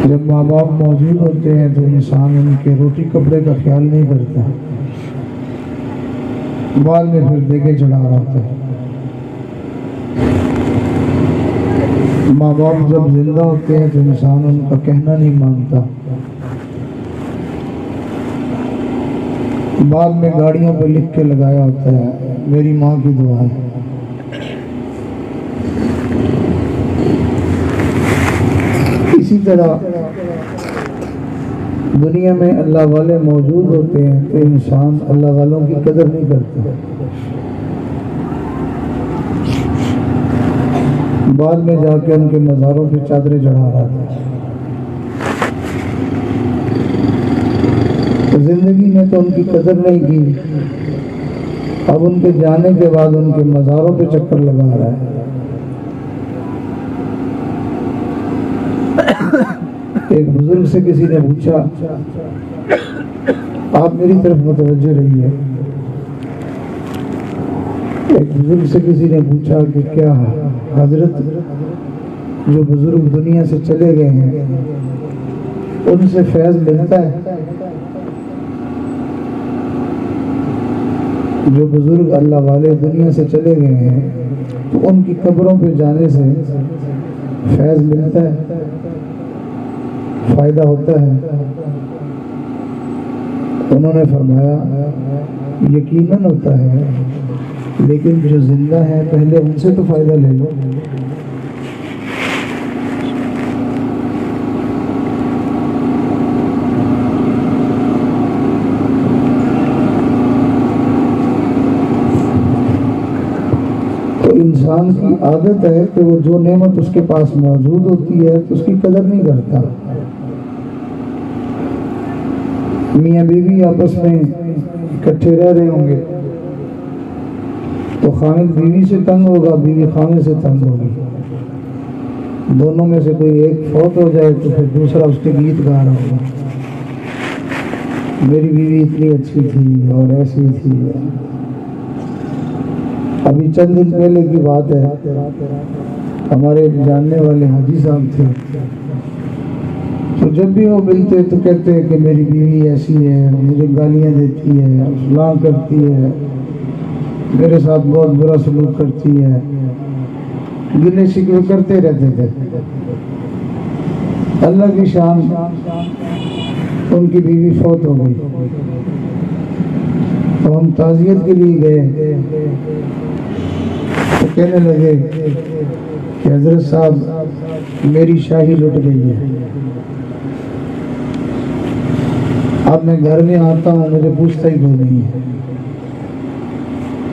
جب ماں باپ موجود ہوتے ہیں تو انسان ان کے روٹی کپڑے کا خیال نہیں کرتا، بعد میں پھر دیکھے چڑھا رہا ہوتا ہے۔ ماں باپ جب زندہ ہوتے ہیں تو انسان ان کا کہنا نہیں مانتا، بعد میں گاڑیوں پہ لکھ کے لگایا ہوتا ہے میری ماں کی دعا ہے۔ اسی طرح دنیا میں اللہ والے موجود ہوتے ہیں تو انسان اللہ والوں کی قدر نہیں کرتا، بعد میں جا کے ان کے مزاروں پہ چادریں چڑھا رہا تھا۔ زندگی میں تو ان کی قدر نہیں کی، اب ان کے جانے کے بعد ان کے مزاروں پہ چکر لگا رہا ہے۔ ایک بزرگ سے کسی نے پوچھا، آپ میری طرف متوجہ رہیے، ایک بزرگ سے کسی نے پوچھا کہ کیا حضرت جو بزرگ دنیا سے چلے گئے ہیں ان سے فیض ملتا ہے؟ جو بزرگ اللہ والے دنیا سے چلے گئے ہیں تو ان کی قبروں پہ جانے سے فیض ملتا ہے، فائدہ ہوتا ہے؟ انہوں نے فرمایا یقیناً ہوتا ہے، لیکن جو زندہ ہے پہلے ان سے تو فائدہ لے لو۔ تو انسان کی عادت ہے کہ وہ جو نعمت اس کے پاس موجود ہوتی ہے تو اس کی قدر نہیں کرتا۔ میاں بیوی آپس میں اکٹھے رہ رہے ہوں گے تو خامد بیوی سے تنگ ہوگا، بیوی خامد سے تنگ ہوگی، دونوں میں سے کوئی ایک فوت ہو جائے تو پھر دوسرا اس کے گیت گا رہا ہوگا، میری بیوی اتنی اچھی تھی اور ایسی تھی۔ ابھی چند دن پہلے کی بات ہے، ہمارے جاننے والے حاجی صاحب تھے، تو جب بھی وہ ملتے تو کہتے ہیں کہ میری بیوی ایسی ہے، مجھے گالیاں دیتی ہے، فلاں کرتی ہے، میرے ساتھ بہت برا سلوک کرتی ہے، گلے شکوے کرتے رہتے تھے۔ اللہ کی شان، ان کی بیوی فوت ہو گئی تو ہم تعزیت کے لیے گئے تو کہنے لگے کہ حضرت صاحب میری شاہی لٹ گئی ہے، اب میں گھر میں آتا ہوں مجھے پوچھتا ہی کوئی نہیں ہے،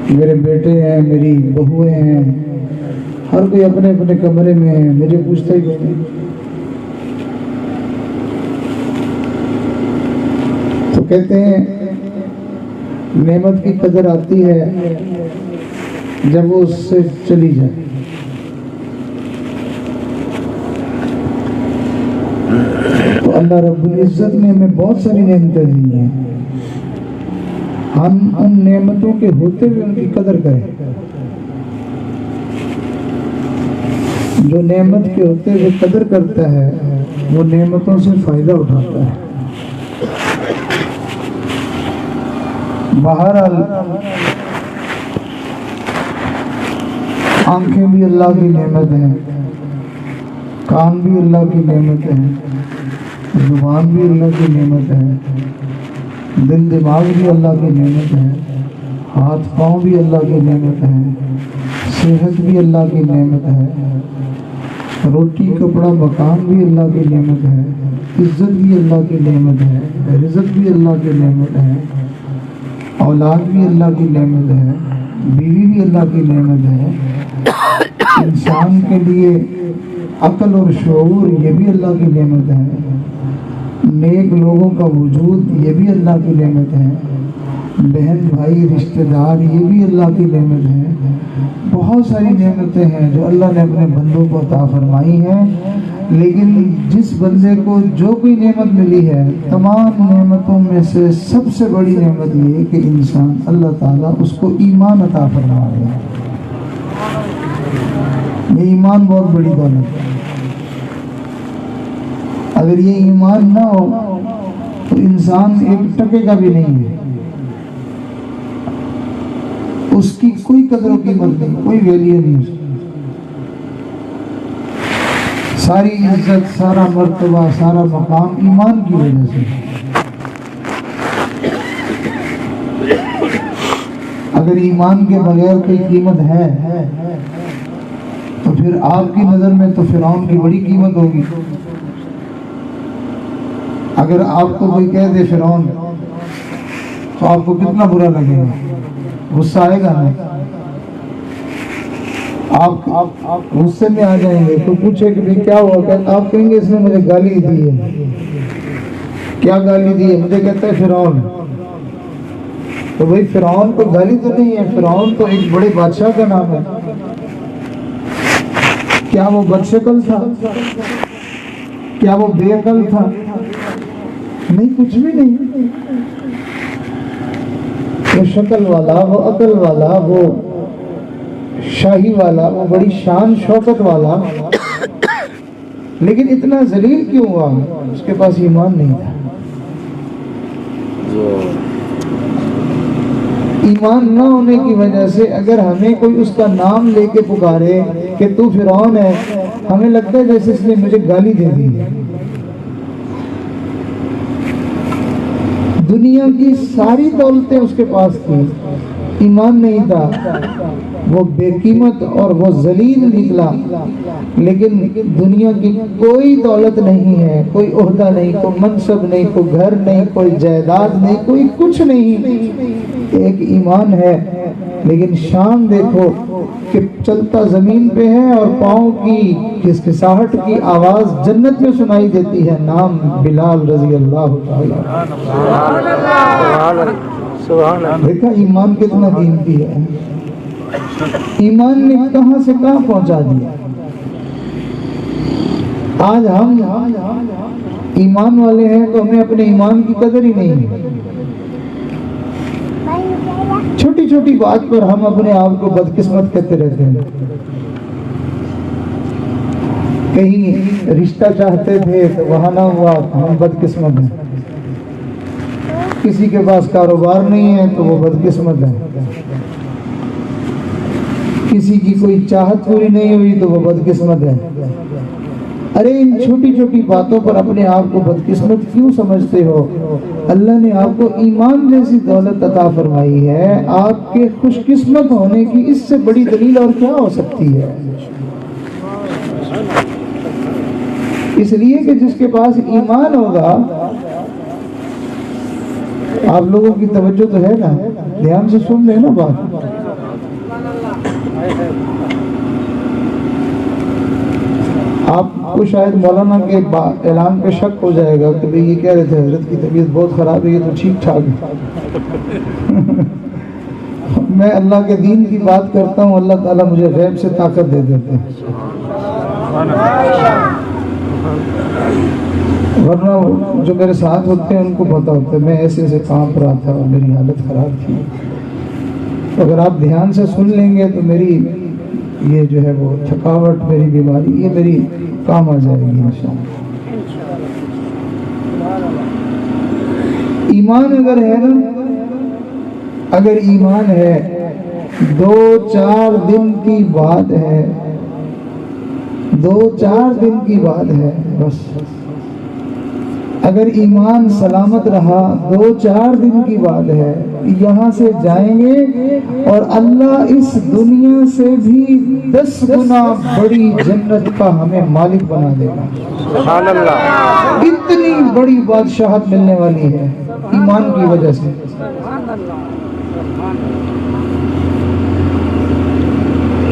میرے بیٹے ہیں، میری بہویں ہیں، ہر کوئی اپنے اپنے کمرے میں ہے، مجھے پوچھتا ہی کوئی نہیں۔ تو کہتے ہیں نعمت کی قدر آتی ہے جب وہ اس سے چلی جائے۔ تو اللہ رب العزت نے ہمیں بہت ساری نعمتیں دی ہیں، ہم ان نعمتوں کے ہوتے ہوئے ان کی قدر کریں۔ جو نعمت کے ہوتے ہوئے قدر کرتا ہے وہ نعمتوں سے فائدہ اٹھاتا ہے۔ بہرحال آنکھیں بھی اللہ کی نعمت ہیں، کان بھی اللہ کی نعمت ہے، زبان بھی اللہ کی نعمت ہے، دل دماغ بھی اللہ کی نعمت ہے، ہاتھ پاؤں بھی اللہ کی نعمت ہے، صحت بھی اللہ کی نعمت ہے، روٹی کپڑا مکان بھی اللہ کی نعمت ہے، عزت بھی اللہ کی نعمت ہے، رزق بھی اللہ کی نعمت ہے، اولاد بھی اللہ کی نعمت ہے، بیوی بھی اللہ کی نعمت ہے، انسان کے لیے عقل اور شعور یہ بھی اللہ کی نعمت ہے، نیک لوگوں کا وجود یہ بھی اللہ کی نعمت ہے، بہن بھائی رشتہ دار یہ بھی اللہ کی نعمت ہے۔ بہت ساری نعمتیں ہیں جو اللہ نے اپنے بندوں کو عطا فرمائی ہیں، لیکن جس بندے کو جو کوئی نعمت ملی ہے تمام نعمتوں میں سے سب سے بڑی نعمت یہ ہے کہ انسان اللہ تعالیٰ اس کو ایمان عطا فرما رہا ہے۔ یہ ایمان بہت بڑی دولت ہے۔ اگر یہ ایمان نہ ہو تو انسان ایک ٹکے کا بھی نہیں ہے، اس کی کوئی قدر و قیمت نہیں، کوئی ویلیو نہیں اس کی۔ ساری عزت، سارا مرتبہ، سارا مقام ایمان کی وجہ سے۔ اگر ایمان کے بغیر کوئی قیمت ہے تو پھر آپ کی نظر میں تو فرعون کی بڑی قیمت ہوگی۔ اگر آپ کو کوئی کہہ دے فرعون تو آپ کو کتنا برا لگے گا، غصہ آئے گا نا؟ آپ غصے میں آ جائیں گے تو پوچھے کہ کیا ہوا، آپ کہیں گے اس نے مجھے گالی دی ہے۔ کیا گالی دی ہے؟ مجھے کہتا ہے فرعون۔ تو بھئی فرعون کو گالی تو نہیں ہے، فرعون تو ایک بڑے بادشاہ کا نام ہے۔ کیا وہ بد شکل تھا؟ کیا وہ بے عقل تھا؟ نہیں، کچھ بھی نہیں۔ وہ شکل والا، وہ عقل والا، وہ شاہی والا، وہ بڑی شان شوکت والا، لیکن اتنا ذلیل کیوں ہوا؟ اس کے پاس ایمان نہیں تھا۔ ایمان نہ ہونے کی وجہ سے اگر ہمیں کوئی اس کا نام لے کے پکارے کہ تو فرعون ہے، ہمیں لگتا ہے جیسے اس نے مجھے گالی دے دی۔ دنیا کی ساری دولتیں اس کے پاس تھی، ایمان نہیں تھا، وہ بے قیمت اور وہ ذلیل نکلا۔ لیکن دنیا کی کوئی دولت نہیں ہے، کوئی عہدہ نہیں، کوئی منصب نہیں، کوئی گھر نہیں، کوئی جائیداد نہیں، کوئی کچھ نہیں، ایک ایمان ہے۔ لیکن شان دیکھو کہ چلتا زمین پہ ہے اور پاؤں کی کھسکھساہٹ کی آواز جنت میں سنائی دیتی ہے، نام بلال رضی اللہ تعالی۔ دیکھا ایمان کتنا قیمتی ہے، ایمان نے کہاں سے کہاں پہنچا دیا۔ آج ہم ایمان والے ہیں تو ہمیں اپنے ایمان کی قدر ہی نہیں ہے۔ چھوٹی چھوٹی بات پر ہم اپنے آپ کو بدقسمت کہتے رہتے ہیں۔ کہیں رشتہ چاہتے تھے تو وہاں نہ ہوا، ہم بدقسمت ہیں۔ کسی کے پاس کاروبار نہیں ہے تو وہ بدقسمت ہے۔ کسی کی کوئی چاہت پوری نہیں ہوئی تو وہ بدقسمت ہے۔ ارے ان چھوٹی چھوٹی باتوں پر اپنے آپ کو بدقسمت کیوں سمجھتے ہو؟ اللہ نے آپ کو ایمان جیسی دولت عطا فرمائی ہے، آپ کے خوش قسمت ہونے کی اس سے بڑی دلیل اور کیا ہو سکتی ہے؟ اس لیے کہ جس کے پاس ایمان ہوگا، آپ لوگوں کی توجہ تو ہے نا، دھیان سے سن لیں نا بات۔ آپ کو شاید مولانا کے اعلان پہ شک ہو جائے گا کہ یہ کہہ رہے تھے حضرت کی طبیعت بہت خراب ہے، یہ تو ٹھیک ٹھاک ہے۔ میں اللہ کے دین کی بات کرتا ہوں، اللہ تعالیٰ مجھے غیب سے طاقت دے دیتے ہیں، ورنہ جو میرے ساتھ ہوتے ہیں ان کو پتا ہوتا ہے میں ایسے ایسے کانپ رہا تھا اور میری حالت خراب تھی۔ اگر آپ دھیان سے سن لیں گے تو میری یہ جو ہے وہ تھکاوٹ، میری بیماری، یہ میری کام آ جائے گی انشاءاللہ۔ ایمان اگر ہے نا، اگر ایمان ہے، 2-4 دن کی بات ہے، 2-4 دن کی بات ہے بس۔ اگر ایمان سلامت رہا 2-4 دن کی بات ہے، یہاں سے جائیں گے اور اللہ اس دنیا سے بھی 10 گنا بڑی جنت کا ہمیں مالک بنا دے گا۔ سبحان اللہ، اتنی بڑی بادشاہت ملنے والی ہے ایمان کی وجہ سے۔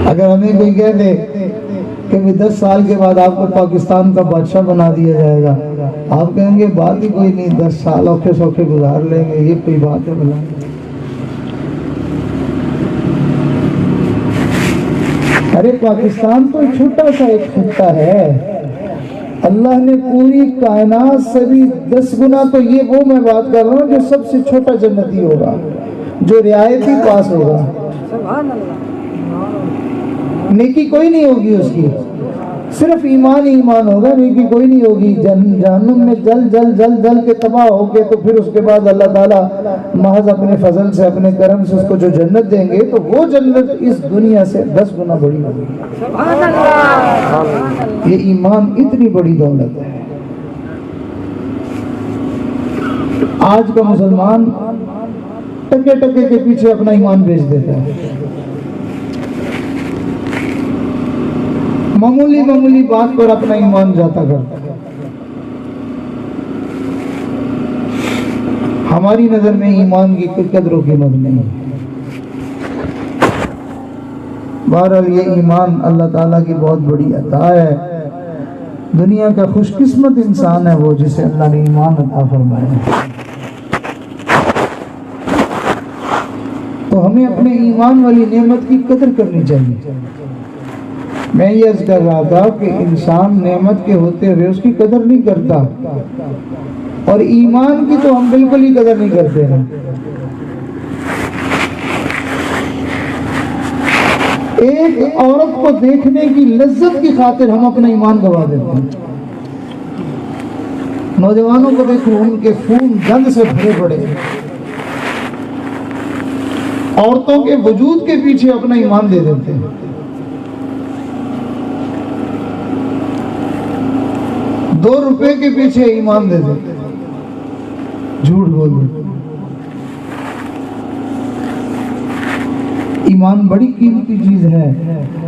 اگر ہمیں کوئی کہہ دے کہ 10 سال کے بعد آپ کو پاکستان کا بادشاہ بنا دیا جائے گا، آپ کہیں گے بات ہی کوئی نہیں، 10 سال اوکھے سوکھے گزار لیں گے، یہ کوئی بات ہے بلا۔ ارے پاکستان تو چھوٹا سا ایک خطہ ہے، اللہ نے پوری کائنات سے بھی 10 گنا، تو یہ وہ میں بات کر رہا ہوں جو سب سے چھوٹا جنتی ہوگا، جو رعایتی پاس ہوگا، نیکی کوئی نہیں ہوگی اس کی، صرف ایمان ہی ایمان ہوگا، نہیں کہ کوئی نہیں ہوگی۔ جہنم میں جل جل جل جل کے تباہ ہو کے تو پھر اس کے بعد اللہ تعالیٰ محض اپنے فضل سے اپنے کرم سے اس کو جو جنت دیں گے تو وہ جنت اس دنیا سے 10 گنا بڑی ہوگی۔ سبحان اللہ۔ یہ ایمان اتنی بڑی دولت ہے۔ آج کا مسلمان ٹکے ٹکے کے پیچھے اپنا ایمان بیچ دیتا ہے، معمولی معمولی بات پر اپنا ایمان جاتا کرتا ہے۔ ہماری نظر میں ایمان کی کوئی قدر و قیمت نہیں ہے۔ بہرحال یہ ایمان اللہ تعالیٰ کی بہت بڑی عطا ہے۔ دنیا کا خوش قسمت انسان ہے وہ جسے اللہ نے ایمان عطا فرمایا ہے۔ تو ہمیں اپنے ایمان والی نعمت کی قدر کرنی چاہیے۔ میں یہ عرض کر رہا تھا کہ انسان نعمت کے ہوتے ہوئے اس کی قدر نہیں کرتا، اور ایمان کی تو ہم بالکل ہی قدر نہیں کرتے ہیں۔ ایک عورت کو دیکھنے کی لذت کی خاطر ہم اپنا ایمان گوا دیتے ہیں۔ نوجوانوں کو دیکھو، ان کے خون گند سے بھرے پڑے، عورتوں کے وجود کے پیچھے اپنا ایمان دے دیتے ہیں۔ ₹2 کے پیچھے ایمان دے دیتے ہیں، جھوٹ بول دیتے۔ ایمان بڑی قیمتی چیز ہے۔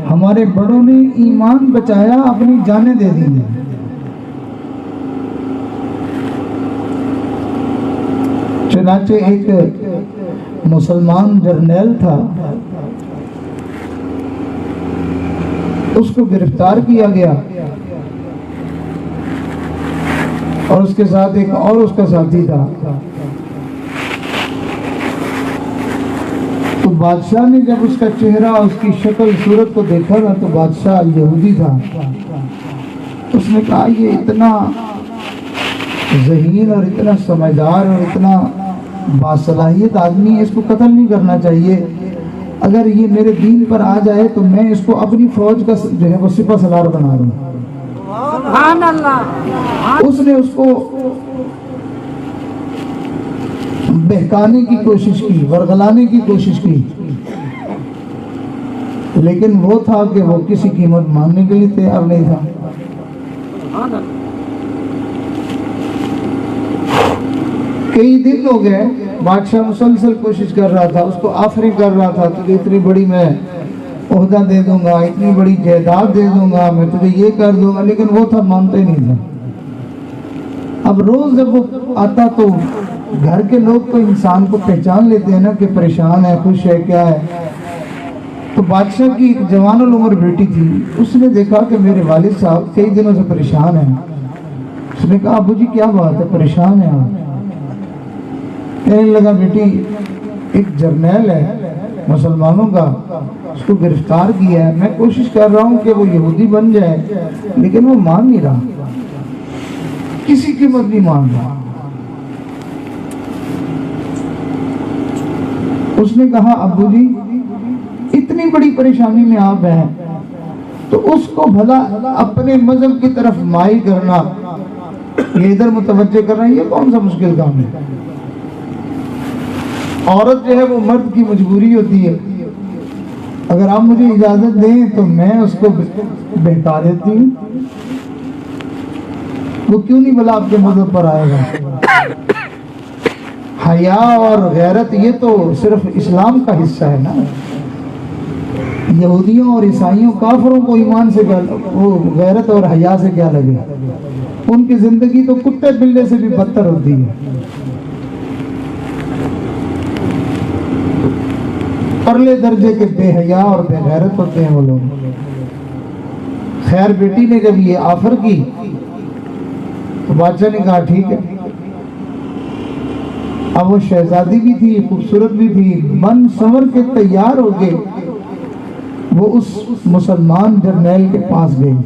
ہمارے بڑوں نے ایمان بچایا، اپنی جانیں دے دی ہیں۔ چنانچہ ایک مسلمان جرنیل تھا، اس کو گرفتار کیا گیا، اور اس کے ساتھ ایک اور اس کا ساتھی تھا۔ تو بادشاہ نے جب اس کا چہرہ، اس کی شکل صورت کو دیکھا نا، تو بادشاہ یہودی تھا، اس نے کہا یہ اتنا ذہین اور اتنا سمجھدار اور اتنا باصلاحیت آدمی ہے، اس کو قتل نہیں کرنا چاہیے۔ اگر یہ میرے دین پر آ جائے تو میں اس کو اپنی فوج کا جو ہے وہ سپہ سالار بنا دوں۔ سبحان اللہ۔ اس نے اس کو بہکانے کی کوشش کی، ورغلانے کی کوشش کی، لیکن وہ تھا کہ وہ کسی قیمت ماننے کے لیے تیار نہیں تھا۔ کئی دن ہو گئے، بادشاہ مسلسل کوشش کر رہا تھا، اس کو آفریں کر رہا تھا، تجھے اتنی بڑی میں عہدہ دے دوں گا، اتنی بڑی جائیداد دے دوں گا، میں تجھے یہ کر دوں گا، لیکن وہ تھا مانتے نہیں تھا۔ اب روز جب وہ آتا تو گھر کے لوگ تو انسان کو پہچان لیتے ہیں نا کہ پریشان ہے، خوش ہے، کیا ہے۔ تو بادشاہ کی ایک جوان العمر بیٹی تھی، اس نے دیکھا کہ میرے والد صاحب کئی دنوں سے پریشان ہیں۔ اس نے کہا ابو جی کیا بات ہے، پریشان ہیں آپ؟ کہنے لگا بیٹی ایک جرنیل ہے مسلمانوں کا، اس کو گرفتار کیا ہے، میں کوشش کر رہا ہوں کہ وہ یہودی بن جائے، لیکن وہ مان نہیں رہا، کسی قیمت نہیں مان رہا۔ اس نے کہا ابو جی اتنی بڑی پریشانی میں آپ ہیں تو اس کو بھلا اپنے مذہب کی طرف مائل کرنا، یہ ادھر متوجہ کرنا، یہ کون سا مشکل کام ہے؟ عورت جو ہے وہ مرد کی مجبوری ہوتی ہے، اگر آپ مجھے اجازت دیں تو میں اس کو بہکا دیتی ہوں، وہ کیوں نہیں بھلا آپ کے مذہب پر آئے گا؟ حیا اور غیرت یہ تو صرف اسلام کا حصہ ہے نا۔ یہودیوں اور عیسائیوں کافروں کو ایمان سے کیا، وہ غیرت اور حیا سے کیا لگے؟ ان کی زندگی تو کتے بلے سے بھی بدتر ہوتی ہے۔ پرلے درجے کے بے حیا اور بے غیرت ہوتے ہیں وہ لوگ۔ خیر بیٹی نے جب یہ آفر کی تو بادشاہ نے کہا ٹھیک ہے۔ اب وہ شہزادی بھی تھی، خوبصورت بھی تھی، من سنور کے تیار ہو گئے، وہ اس مسلمان جرنیل کے پاس گئی۔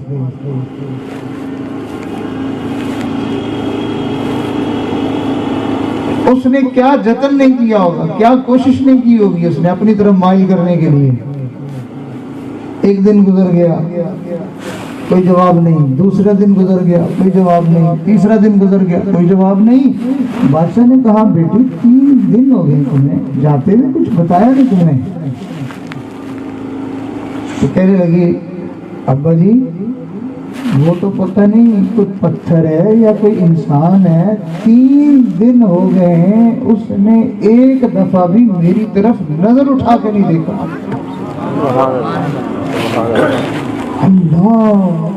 اس نے کیا جتن نہیں کیا ہوگا، کیا کوشش نہیں کی ہوگی اس نے اپنی طرف مائل کرنے کے لیے۔ ایک دن گزر گیا، کوئی جواب نہیں. دوسرا دن گزر گیا, کوئی جواب نہیں. تیسرا دن گزر گیا, کوئی جواب نہیں. بادشاہ نے کہا بیٹی 3 دن ہو گئے تمہیں جاتے ہوئے, کچھ بتایا نہیں تم نے. تو کہنے لگی ابا جی وہ تو پتہ نہیں کوئی پتھر ہے یا کوئی انسان ہے, 3 دن ہو گئے ہیں اس نے ایک دفعہ بھی میری طرف نظر اٹھا کے نہیں دیکھا. اللہ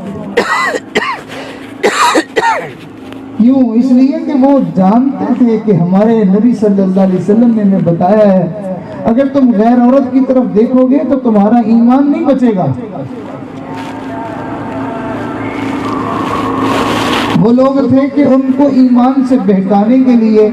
کیوں؟ اس لیے کہ وہ جانتے تھے کہ ہمارے نبی صلی اللہ علیہ وسلم نے ہمیں بتایا ہے اگر تم غیر عورت کی طرف دیکھو گے تو تمہارا ایمان نہیں بچے گا. وہ لوگ تھے کہ ان کو ایمان سے بہکانے کے لیے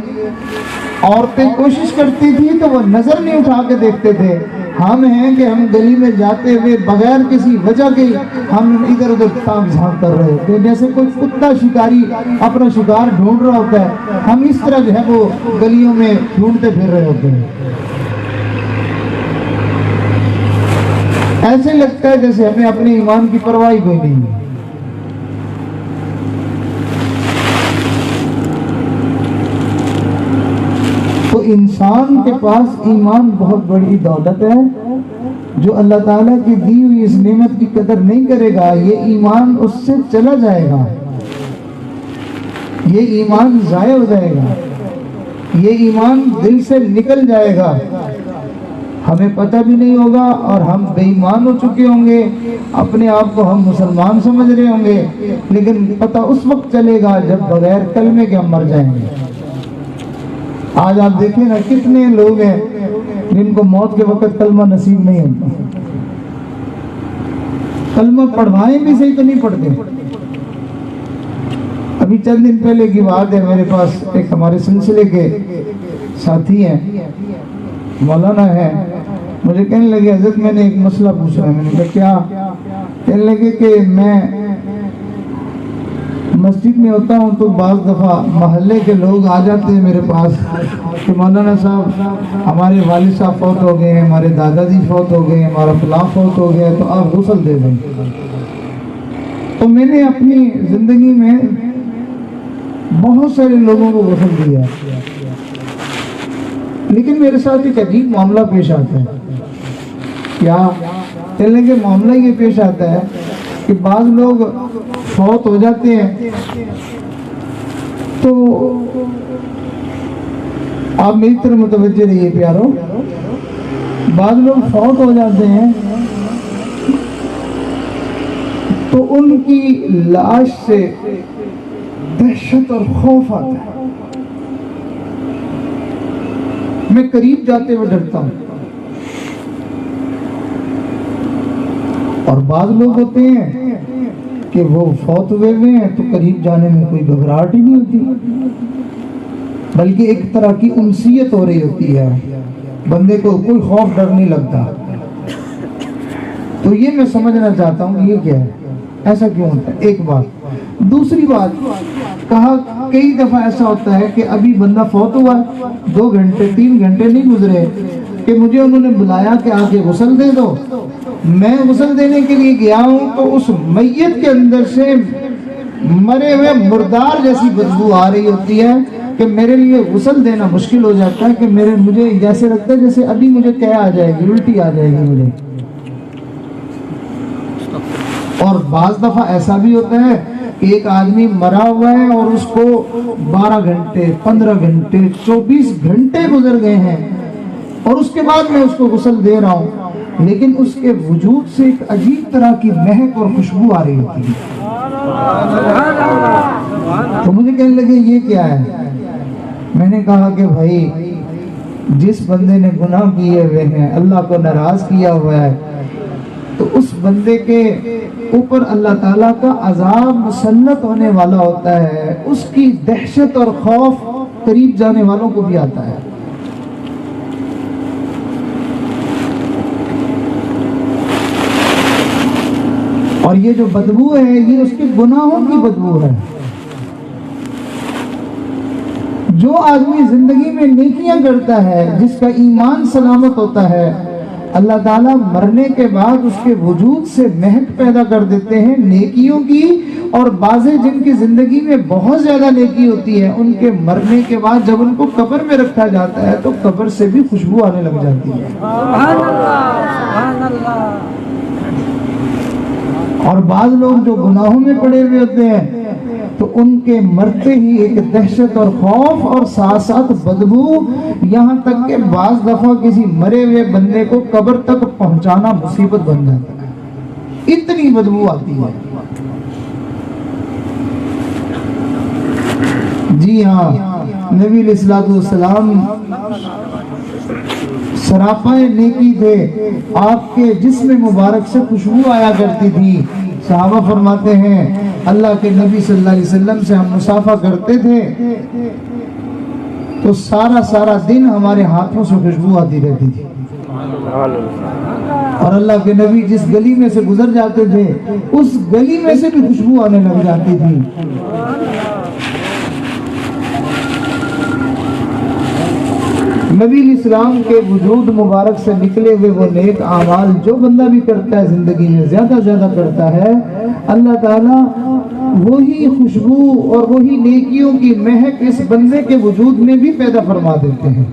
عورتیں کوشش کرتی تھی تو وہ نظر نہیں اٹھا کے دیکھتے تھے. ہم ہیں کہ ہم گلی میں جاتے ہوئے بغیر کسی وجہ کے ہم ادھر ادھر تاک جھانک کر رہے ہوتے ہیں, جیسے کوئی کتا شکاری اپنا شکار ڈھونڈ رہا ہوتا ہے, ہم اس طرح جو ہے وہ گلیوں میں ڈھونڈتے پھر رہے ہوتے ہیں. ایسے لگتا ہے جیسے ہمیں اپنے ایمان کی پرواہ کوئی نہیں ہے. تو انسان کے پاس ایمان بہت بڑی دولت ہے. جو اللہ تعالیٰ کی دی ہوئی اس نعمت کی قدر نہیں کرے گا یہ ایمان اس سے چلا جائے گا, یہ ایمان ضائع ہو جائے گا, یہ ایمان دل سے نکل جائے گا, ہمیں پتہ بھی نہیں ہوگا اور ہم بے ایمان ہو چکے ہوں گے. اپنے آپ کو ہم مسلمان سمجھ رہے ہوں گے لیکن پتہ اس وقت چلے گا جب بغیر کلمے کے ہم مر جائیں گے. آج آپ دیکھیں نا کتنے لوگ ہیں جن کو موت کے وقت کلمہ نصیب نہیں ہوتا. کلمہ پڑھوائیں بھی صحیح تو نہیں پڑھتے. ابھی چند دن پہلے کی بات ہے, میرے پاس ایک ہمارے سلسلے کے ساتھی ہیں, مولانا ہے, مجھے کہنے لگے حضرت میں نے ایک مسئلہ پوچھا ہے. میں نے کہا کیا؟ کہنے لگے کہ میں مسجد میں ہوتا ہوں تو بعض دفعہ محلے کے لوگ آ جاتے ہیں میرے پاس کہ مولانا صاحب ہمارے والد صاحب فوت ہو گئے ہیں, ہمارے دادا جی فوت ہو گئے ہیں, ہمارا فلاں فوت ہو گیا ہے تو آپ غسل دے دیں. تو میں نے اپنی زندگی میں بہت سارے لوگوں کو غسل دیا لیکن میرے ساتھ ایک عجیب معاملہ پیش آتا ہے. کیا؟ کہنے کے معاملہ یہ پیش آتا ہے کہ بعض لوگ فوت ہو جاتے ہیں تو آپ میری طرف متوجہ رہیے پیارو, بعض لوگ فوت ہو جاتے ہیں تو ان کی لاش سے دہشت اور خوف آتا ہے. میں قریب جاتے ہوئے ڈرتا ہوں. اور بعض لوگ ہوتے ہیں کہ وہ فوت ہوئے ہیں تو قریب جانے میں کوئی گھبراہٹ ہی نہیں ہوتی بلکہ ایک طرح کی انسیت ہو رہی ہوتی ہے, بندے کو کوئی خوف ڈر نہیں لگتا. تو یہ میں سمجھنا چاہتا ہوں کہ یہ کیا ہے, ایسا کیوں ہوتا ہے؟ ایک بات. دوسری بات, کہا کئی دفعہ ایسا ہوتا ہے کہ ابھی بندہ فوت ہوا, 2 گھنٹے 3 گھنٹے نہیں گزرے کہ مجھے انہوں نے بلایا کہ آ کے غسل دے دو. میں غسل دینے کے لیے گیا ہوں تو اس میت کے اندر سے مرے ہوئے مردار جیسی بدبو آ رہی ہوتی ہے کہ میرے لیے غسل دینا مشکل ہو جاتا ہے کہ مجھے جیسے لگتا ہے جیسے ابھی مجھے کیا آ جائے گی, الٹی آ جائے گی مجھے. اور بعض دفعہ ایسا بھی ہوتا ہے کہ ایک آدمی مرا ہوا ہے اور اس کو 12 گھنٹے 15 گھنٹے 24 گھنٹے گزر گئے ہیں اور اس کے بعد میں اس کو غسل دے رہا ہوں لیکن اس کے وجود سے ایک عجیب طرح کی مہک اور خوشبو آ رہی ہوتی ہے. تو مجھے کہنے لگے یہ کیا ہے؟ میں نے کہا کہ بھائی جس بندے نے گناہ کیے ہوئے ہیں, اللہ کو ناراض کیا ہوا ہے, تو اس بندے کے اوپر اللہ تعالیٰ کا عذاب مسلط ہونے والا ہوتا ہے. اس کی دہشت اور خوف قریب جانے والوں کو بھی آتا ہے. اور یہ جو بدبو ہے یہ اس کے گناہوں کی بدبو ہے. جو آدمی زندگی میں نیکیاں کرتا ہے, جس کا ایمان سلامت ہوتا ہے, اللہ تعالیٰ مرنے کے بعد اس کے وجود سے مہک پیدا کر دیتے ہیں نیکیوں کی، اور بعضے جن کی زندگی میں بہت زیادہ نیکی ہوتی ہے ان کے مرنے کے بعد جب ان کو قبر میں رکھا جاتا ہے تو قبر سے بھی خوشبو آنے لگ جاتی ہے۔ سبحان اللہ، سبحان اللہ۔ اور بعض لوگ جو گناہوں میں پڑے ہوئے ہوتے ہیں تو ان کے مرتے ہی ایک دہشت اور خوف اور ساتھ ساتھ بدبو، یہاں تک کہ بعض دفعہ کسی مرے ہوئے بندے کو قبر تک پہنچانا مصیبت بن جاتا ہے، اتنی بدبو آتی ہے۔ جی ہاں، نبی علیہ الصلوۃ والسلام سراپا نیکی تھے، آپ کے جسم مبارک سے خوشبو آیا کرتی تھی۔ صحابہ فرماتے ہیں اللہ کے نبی صلی اللہ علیہ وسلم سے ہم مصافحہ کرتے تھے تو سارا دن ہمارے ہاتھوں سے خوشبو آتی رہتی تھی، اور اللہ کے نبی جس گلی میں سے گزر جاتے تھے اس گلی میں سے بھی خوشبو آنے لگ جاتی تھی۔ نبی علیہ السلام کے وجود مبارک سے نکلے ہوئے وہ نیک اعمال جو بندہ بھی کرتا ہے زندگی میں زیادہ کرتا ہے، اللہ تعالیٰ وہی خوشبو اور وہی نیکیوں کی مہک اس بندے کے وجود میں بھی پیدا فرما دیتے ہیں۔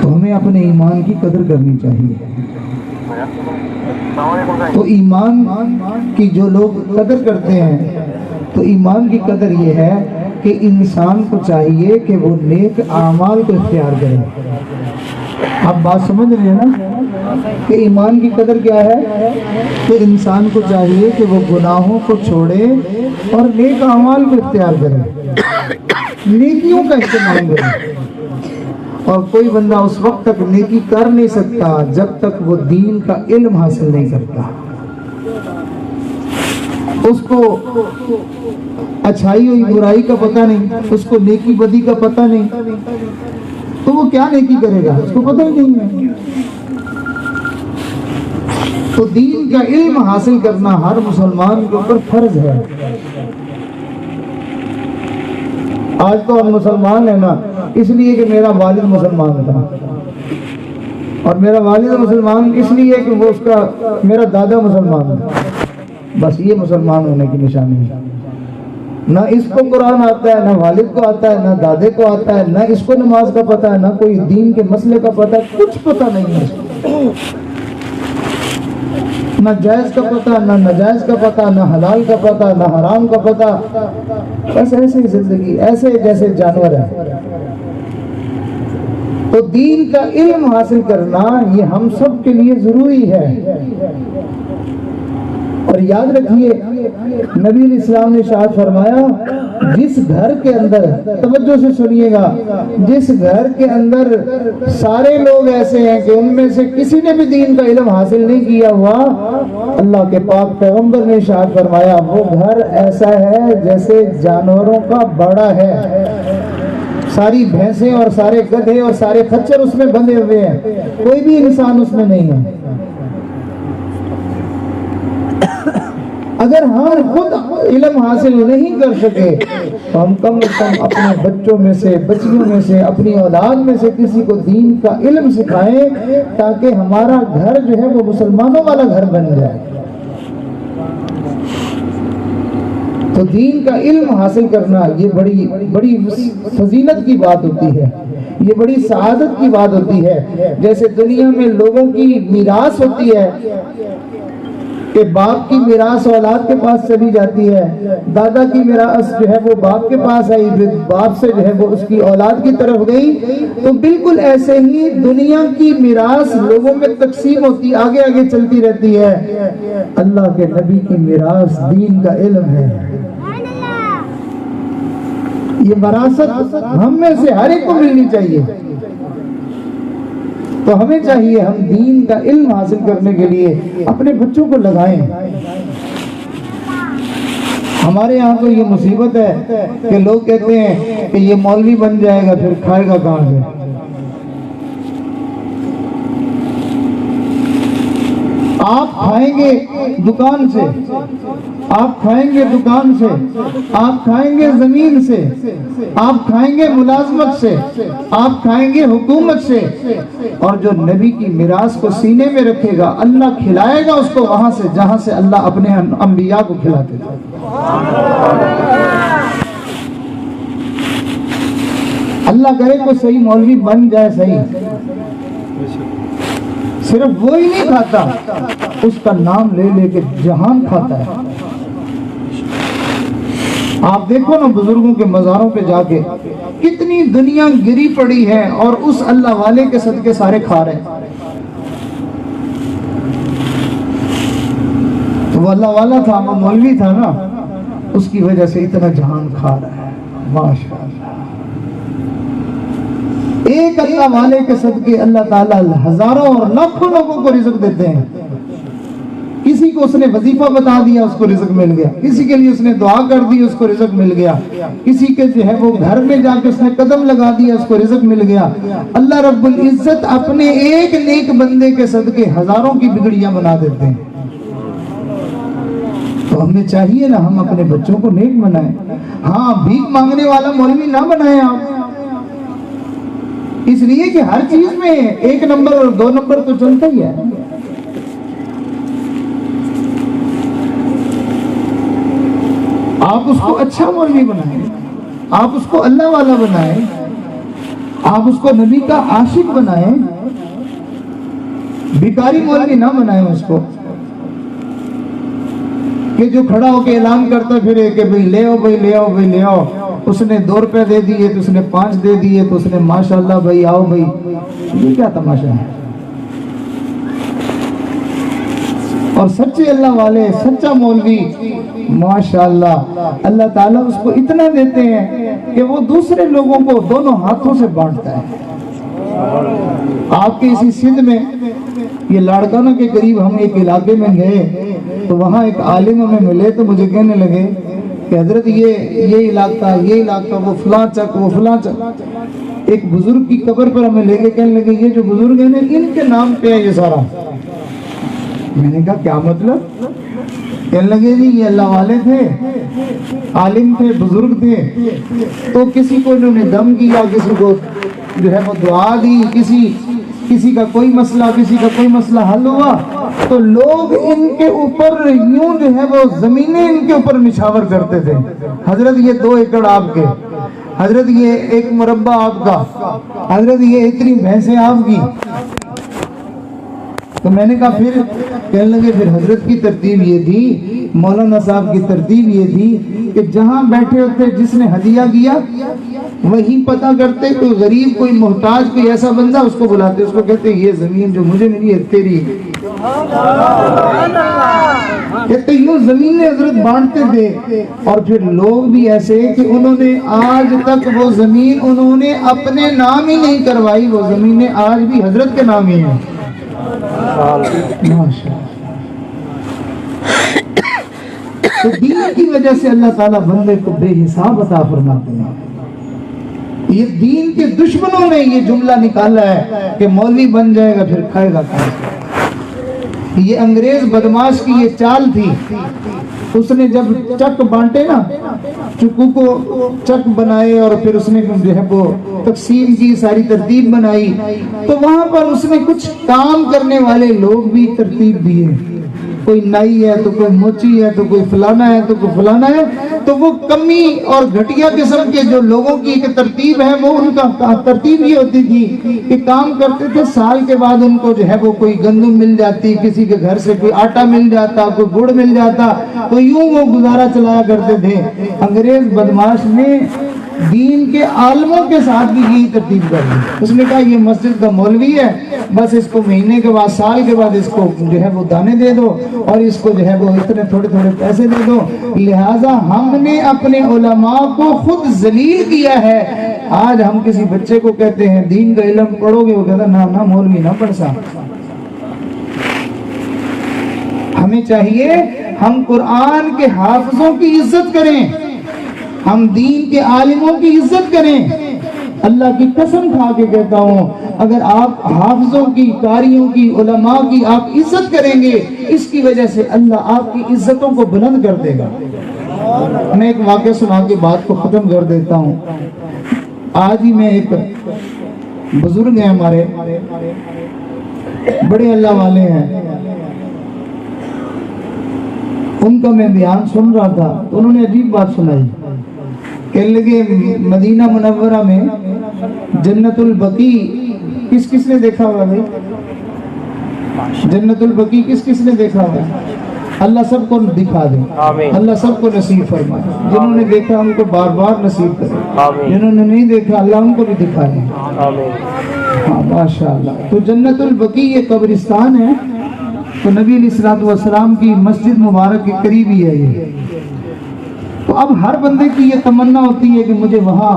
تو ہمیں اپنے ایمان کی قدر کرنی چاہیے۔ تو ایمان کی جو لوگ قدر کرتے ہیں تو ایمان کی قدر یہ ہے کہ انسان کو چاہیے کہ وہ نیک اعمال کو اختیار کرے۔ آپ بات سمجھ رہے ہیں نا کہ ایمان کی قدر کیا ہے؟ کہ انسان کو چاہیے کہ وہ گناہوں کو چھوڑے اور نیک اعمال کو اختیار کرے، نیکیوں کا اہتمام کرے۔ اور کوئی بندہ اس وقت تک نیکی کر نہیں سکتا جب تک وہ دین کا علم حاصل نہیں کرتا۔ اس کو اچھائی اور برائی کا پتہ نہیں، اس کو نیکی بدی کا پتہ نہیں، تو وہ کیا نیکی کرے گا؟ اس کو پتہ ہی نہیں ہے۔ تو دین کا علم حاصل کرنا ہر مسلمان کے اوپر فرض ہے۔ آج تو ہم مسلمان ہیں نا اس لیے کہ میرا والد مسلمان تھا، اور میرا والد مسلمان اس لیے کہ وہ اس کا میرا دادا مسلمان تھا، بس یہ مسلمان ہونے کی نشانی ہے۔ نہ اس کو قرآن آتا ہے، نہ والد کو آتا ہے، نہ دادے کو آتا ہے، نہ اس کو نماز کا پتہ ہے، نہ کوئی دین کے مسئلے کا پتہ ہے، کچھ پتہ نہیں ہے اس کو۔ نہ جائز کا پتہ، نہ ناجائز کا پتہ، نہ حلال کا پتہ، نہ حرام کا پتہ، بس ایسے ہی زندگی، ایسے جیسے جانور ہے۔ تو دین کا علم حاصل کرنا یہ ہم سب کے لیے ضروری ہے۔ اور یاد رکھیے نبی علیہ السلام نے ارشاد فرمایا، جس گھر کے اندر، توجہ سے سنیے گا، جس گھر کے اندر سارے لوگ ایسے ہیں کہ ان میں سے کسی نے بھی دین کا علم حاصل نہیں کیا ہوا، اللہ کے پاک پیغمبر نے ارشاد فرمایا وہ گھر ایسا ہے جیسے جانوروں کا بڑا ہے، ساری بھینسیں اور سارے گدھے اور سارے خچر اس میں بندھے ہوئے ہیں، کوئی بھی انسان اس میں نہیں ہے۔ اگر ہم خود علم حاصل نہیں کر سکے تو ہم کم از کم اپنے بچوں میں سے، بچیوں میں سے، اپنی اولاد میں سے کسی کو دین کا علم سکھائیں تاکہ ہمارا گھر جو ہے وہ مسلمانوں والا گھر بن جائے۔ تو دین کا علم حاصل کرنا یہ بڑی فضیلت کی بات ہوتی ہے، یہ بڑی سعادت کی بات ہوتی ہے۔ جیسے دنیا میں لوگوں کی میراث ہوتی ہے کہ باپ کی میراث اولاد کے پاس چلی جاتی ہے، دادا کی میراث جو ہے وہ باپ کے پاس آئی، پھر باپ سے جو ہے وہ اس کی اولاد کی طرف گئی، تو بالکل ایسے ہی دنیا کی میراث لوگوں میں تقسیم ہوتی آگے آگے چلتی رہتی ہے۔ اللہ کے نبی کی میراث دین کا علم ہے۔ یہ وراثت ہم میں سے ہر ایک کو ملنی چاہیے۔ تو ہمیں چاہیے ہم دین کا علم حاصل کرنے کے لیے اپنے بچوں کو لگائیں۔ ہمارے یہاں تو یہ مصیبت ہے کہ لوگ کہتے ہیں کہ یہ مولوی بن جائے گا پھر کھائے گا کہاں سے۔ آپ کھائیں گے دکان سے، آپ کھائیں گے دکان سے، آپ کھائیں گے زمین سے، آپ کھائیں گے ملازمت سے، آپ کھائیں گے حکومت سے، اور جو نبی کی میراث کو سینے میں رکھے گا اللہ کھلائے گا اس کو وہاں سے جہاں سے اللہ اپنے انبیاء کو کھلاتے تھے۔ اللہ کرے کو صحیح مولوی بن جائے، صحیح، صرف وہی نہیں کھاتا، اس کا نام لے لے کے جہان کھاتا ہے۔ آپ دیکھو نا بزرگوں کے مزاروں پہ جا کے کتنی دنیا گری پڑی ہے اور اس اللہ والے کے صدقے سارے کھا رہے ہیں۔ تو وہ اللہ والا تھا، وہ مولوی تھا نا، اس کی وجہ سے اتنا جہان کھا رہا ہے۔ ماشاءاللہ، ایک اللہ والے کے صدقے اللہ تعالیٰ ہزاروں اور لاکھوں لوگوں کو رزق دیتے ہیں۔ کسی کو اس نے وظیفہ بتا دیا اس کو رزق مل گیا، کسی کے لیے اس نے دعا کر دی اس کو رزق مل گیا، کسی کے جو ہے وہ گھر میں جا کے اس نے قدم لگا دیا اس کو رزق مل گیا۔ اللہ رب العزت اپنے ایک نیک بندے کے صدقے ہزاروں کی بگڑیاں بنا دیتے ہیں۔ تو ہمیں چاہیے نا ہم اپنے بچوں کو نیک بنائیں۔ ہاں، بھیک مانگنے والا مولوی نہ بنائیں آپ، اس لیے کہ ہر چیز میں ایک نمبر اور دو نمبر تو چلتا ہی ہے۔ آپ اس کو اچھا مولوی بنائیں، آپ اس کو اللہ والا بنائیں، آپ اس کو نبی کا عاشق بنائیں، بھکاری مولوی نہ بنائیں اس کو کہ جو کھڑا ہو کے اعلان کرتا پھرے کہ بھئی لے آؤ بھئی لے آؤ بھئی لے آؤ، اس نے 2 روپے دے دیے تو اس نے 5 دے دیے تو اس نے ماشاءاللہ بھئی آؤ بھئی، یہ کیا تماشا ہے؟ اور سچے اللہ والے، سچا مولوی ماشاءاللہ اللہ تعالیٰ اس کو اتنا دیتے ہیں کہ وہ دوسرے لوگوں کو دونوں ہاتھوں سے بانٹتا ہے۔ آپ کے اسی سندھ میں یہ لاڑکانہ کے قریب ہم ایک علاقے میں گئے تو وہاں ایک عالم ہمیں ملے تو مجھے کہنے لگے کہ حضرت یہ علاقہ وہ فلاں چک وہ فلاں چک، ایک بزرگ کی قبر پر ہمیں لے کے کہنے لگے یہ جو بزرگ ہیں ان کے نام پہ ہے یہ سارا۔ میں نے کہا کیا مطلب؟ کہنے لگے جی یہ اللہ والے تھے، عالم تھے، بزرگ تھے، تو کسی کو انہوں نے دم کیا، کسی کو جو ہے وہ دعا دی، کسی کا کوئی مسئلہ حل ہوا تو لوگ ان کے اوپر یوں جو ہے وہ زمینیں ان کے اوپر نچھاور کرتے تھے۔ حضرت یہ 2 ایکڑ آپ کے، حضرت یہ 1 مربع آپ کا، حضرت یہ اتنی بھینسیں آپ کی۔ تو میں نے کہا پھر؟ کہنے لگے پھر حضرت کی ترتیب یہ تھی، مولانا صاحب کی ترتیب یہ تھی کہ جہاں بیٹھے ہوتے جس نے ہدیہ کیا وہی پتہ کرتے، کوئی غریب کوئی محتاج کوئی ایسا بندہ اس کو بلاتے، اس کو کہتے یہ زمین جو مجھے ملی ہے تیری، کہتے یوں زمینیں حضرت بانٹتے تھے۔ اور پھر لوگ بھی ایسے کہ انہوں نے آج تک وہ زمین انہوں نے اپنے نام ہی نہیں کروائی، وہ زمینیں آج بھی حضرت کے نام ہی ہیں۔ تو دین کی وجہ سے اللہ تعالیٰ بندے کو بے حساب عطا فرماتے ہیں۔ یہ دین کے دشمنوں نے یہ جملہ نکالا ہے کہ مولوی بن جائے گا پھر کھائے گا کھائے۔ یہ انگریز بدماش کی یہ چال تھی، اس نے جب چک بانٹے نا، چکو کو چک بنائے اور پھر اس نے جو ہے وہ تقسیم کی ساری ترتیب بنائی، تو وہاں پر اس نے کچھ کام کرنے والے لوگ بھی ترتیب دیے، کوئی نائی ہے تو کوئی موچی ہے تو کوئی فلانا ہے تو کوئی فلانا ہے، تو وہ کمی اور گھٹیا قسم کے جو لوگوں کی ایک ترتیب ہے وہ ان کا ترتیب یہ ہوتی تھی کہ کام کرتے تھے، سال کے بعد ان کو جو ہے وہ کوئی گندم مل جاتی، کسی کے گھر سے کوئی آٹا مل جاتا، کوئی گڑ مل جاتا، تو یوں وہ گزارا چلایا کرتے تھے۔ انگریز بدماش نے دین کے عالموں کے ساتھ بھی یہی ترتیب کر دی۔ اس نے کہا یہ مسجد کا مولوی ہے، بس اس کو مہینے کے بعد سال کے بعد اس کو جو ہے وہ دانے دے دو اور اس کو جو ہے وہ اتنے تھوڑے تھوڑے پیسے دے دو، لہٰذا ہم نے اپنے علماء کو خود ذلیل کیا ہے۔ آج ہم کسی بچے کو کہتے ہیں دین کا علم پڑھو گے، وہ کہتا نہ مولوی نہ پڑھ سا۔ ہمیں چاہیے ہم قرآن کے حافظوں کی عزت کریں، ہم دین کے عالموں کی عزت کریں، اللہ کی قسم کھا کے کہتا ہوں، اگر آپ حافظوں کی، قاریوں کی، علماء کی آپ عزت کریں گے، اس کی وجہ سے اللہ آپ کی عزتوں کو بلند کر دے گا۔ میں ایک واقعہ سنا کے بات کو ختم کر دیتا ہوں۔ آج ہی میں ایک بزرگ ہیں ہمارے، بڑے اللہ والے ہیں، ان کا میں بیان سن رہا تھا تو انہوں نے عجیب بات سنائی۔ کہنے لگے مدینہ منورہ میں جنت البقیع کس کس نے دیکھا ہوا بھائی؟ جنت البقیع کس کس نے دیکھا ہوا؟ اللہ سب کو دکھا دے، اللہ سب کو نصیب فرمائے، جنہوں نے دیکھا ان کو بار بار نصیب کرے، جنہوں نے نہیں دیکھا اللہ ان کو بھی دکھائے۔ ہاں ماشاءاللہ۔ تو جنت البقیع یہ قبرستان ہے، تو نبی علیہ الصلوۃ والسلام کی مسجد مبارک کے قریب ہی ہے یہ۔ تو اب ہر بندے کی یہ تمنا ہوتی ہے کہ مجھے وہاں